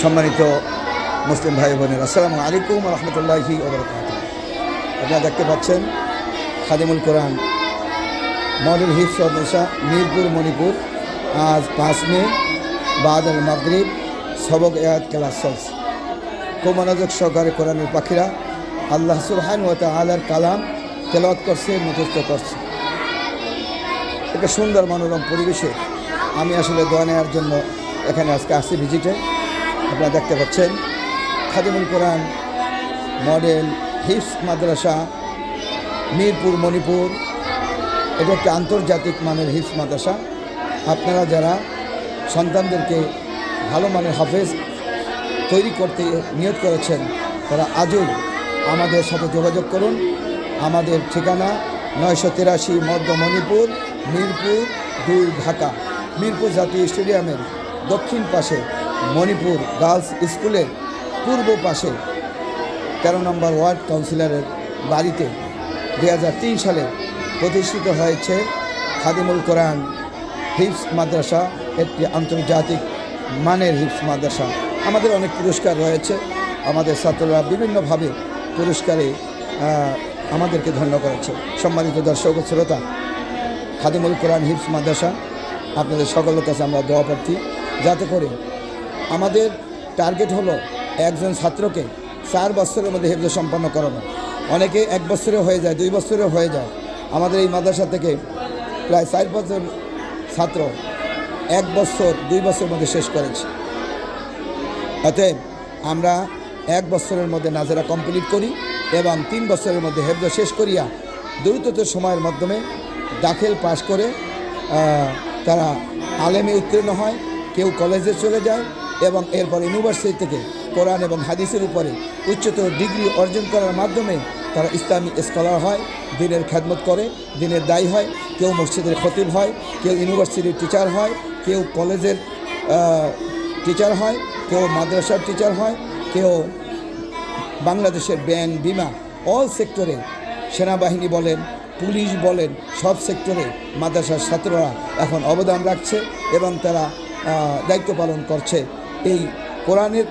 সম্মানিত মুসলিম ভাই বোনের, আসসালামু আলাইকুম রহমতুল্লাহি ওয়া বারাকাতুহু। আপনারা দেখতে পাচ্ছেন খাদিমুল কোরআন মডেল হিফজ মাদ্রাসা মিরপুর মণিপুর। আজ 5 মে বাদাল মাগরিব সবক আয়াত ক্লাস চলছে। খুব মনোযোগ সহকারে কোরআনের পাখিরা আল্লাহ সুবহানাহু ওয়া তাআলার কালাম তেলাওয়াত করছে, মুখস্থ করছে। একটা সুন্দর মনোরম পরিবেশে আমি আসলে দোয়া নেওয়ার জন্য এখানে আজকে আসছি ভিজিটে। আপনারা দেখতে পাচ্ছেন খাদিমুল কোরআন মডেল হিফজ মাদ্রাসা মিরপুর মণিপুর। এটা একটা আন্তর্জাতিক মানের হিফজ মাদ্রাসা। আপনারা যারা সন্তানদেরকে ভালো মানের হাফেজ তৈরি করতে নিয়ত করেছেন তারা আজই আমাদের সাথে যোগাযোগ করুন। আমাদের ঠিকানা 983 মধ্য মণিপুর, মিরপুর 2, ঢাকা। মিরপুর জাতীয় স্টেডিয়ামের দক্ষিণ পাশে মণিপুর গার্লস স্কুলের পূর্ব পাশে 13 নম্বর ওয়ার্ড কাউন্সিলরের বাড়িতে 2003 সালে প্রতিষ্ঠিত হয়েছে খাদিমুল কোরআন হিফজ মাদ্রাসা, একটি আন্তর্জাতিক মানের হিফজ মাদ্রাসা। আমাদের অনেক পুরস্কার রয়েছে। আমাদের ছাত্ররা বিভিন্নভাবে পুরস্কারে আমাদেরকে ধন্য করেছে। সম্মানিত দর্শক ও শ্রোতা, খাদিমুল কোরআন হিফজ মাদ্রাসা আপনাদের সকলের কাছে আমরা দোয়া প্রার্থী, যাতে করে আমাদের টার্গেট হলো একজন ছাত্রকে 4 বছরের মধ্যে হিফজ সম্পন্ন করানো। অনেকে 1 বছরে হয়ে যায়, 2 বছরে হয়ে যায়। আমাদের এই মাদ্রাসা থেকে প্রায় 4 বছর ছাত্র 1 বছর 2 বছরের মধ্যে শেষ করেছে। অতএব আমরা 1 বছরের মধ্যে নাজেরা কমপ্লিট করি এবং 3 বছরের মধ্যে হিফজ শেষ করিয়া দ্রুততর সময়ের মাধ্যমে দাখিল পাশ করে তারা আলেমে উত্তীর্ণ হয়, কেউ কলেজে চলে যায় এবং এরপর ইউনিভার্সিটি থেকে কোরআন এবং হাদিসের উপরে উচ্চতর ডিগ্রি অর্জন করার মাধ্যমে তারা ইসলামী স্কলার হয়, দিনের খেদমত করে, দিনের দায়ী হয়। কেউ মসজিদের খতিব হয়, কেউ ইউনিভার্সিটির টিচার হয়, কেউ কলেজের টিচার হয়, কেউ মাদ্রাসার টিচার হয়, কেউ বাংলাদেশের ব্যাংক, বিমা, অল সেক্টরে, সেনাবাহিনী বলেন, পুলিশ বলেন, সব সেক্টরে মাদ্রাসার ছাত্ররা এখন অবদান রাখছে এবং তারা দায়িত্ব পালন করছে। এই কোরআনের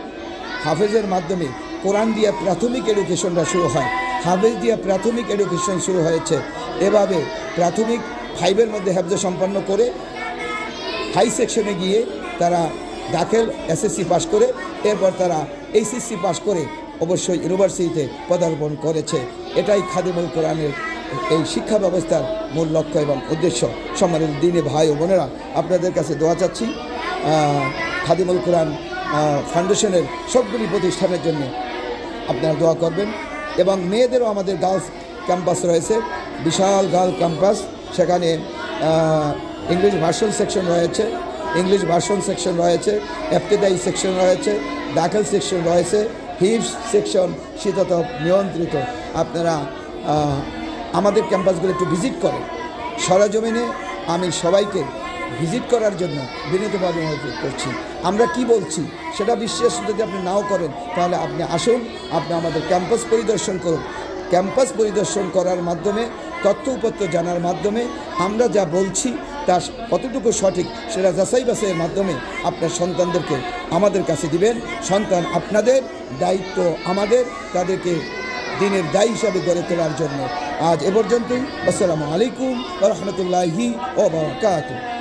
হাফেজের মাধ্যমে কোরআন দিয়ে প্রাথমিক এডুকেশনটা শুরু হয়। হাফেজ দিয়ে প্রাথমিক এডুকেশন শুরু হয়েছে। এভাবে প্রাথমিক 5-এর মধ্যে হিফজ সম্পন্ন করে হাই সেকশনে গিয়ে তারা দাখিল এসএসসি পাস করে এরপর তারা এইচএসসি পাস করে অবশ্যই ইউনিভার্সিটিতে পদার্পণ করেছে। এটাই খাদিমুল কোরআনের এই শিক্ষা ব্যবস্থার মূল লক্ষ্য এবং উদ্দেশ্য। সম্মানিত দিনী ভাই ও বোনেরা, আপনাদের কাছে দোয়া চাচ্ছি খাদিমুল কোরআন ফাউন্ডেশনের সবগুলি প্রতিষ্ঠানের জন্য আপনারা দোয়া করবেন। এবং মেয়েদেরও আমাদের গার্লস ক্যাম্পাস রয়েছে, বিশাল গার্ল ক্যাম্পাস। সেখানে ইংলিশ ভার্সন সেকশন রয়েছে, এফতেদায়ী সেকশন রয়েছে, দাখিল সেকশন রয়েছে, হিফজ সেকশন শীততাপ নিয়ন্ত্রিত। আপনারা আমাদের ক্যাম্পাসগুলো একটু ভিজিট করেন সরজমিনে। আমি সবাইকে ভিজিট করার জন্য বিনীতভাবে অনুরোধ করছি। আমরা কি বলছি সেটা বিশ্বাস যদি আপনি নাও করেন তাহলে আপনি আসুন, আপনি আমাদের ক্যাম্পাস পরিদর্শন করুন। ক্যাম্পাস পরিদর্শন করার মাধ্যমে, তথ্য উপত্য জানার মাধ্যমে আমরা যা বলছি তা কতটুকু সঠিক সেটা যাচাই বাছাইয়ের মাধ্যমে আপনার সন্তানদেরকে আমাদের কাছে দিবেন। সন্তান আপনাদের, দায়িত্ব আমাদের তাদেরকে দিনের দায়ী হিসাবে গড়ে তোলার জন্য। আজ এ পর্যন্তই। আসসালামু আলাইকুম ওয়া রাহমাতুল্লাহি ওয়া বারাকাতুহু।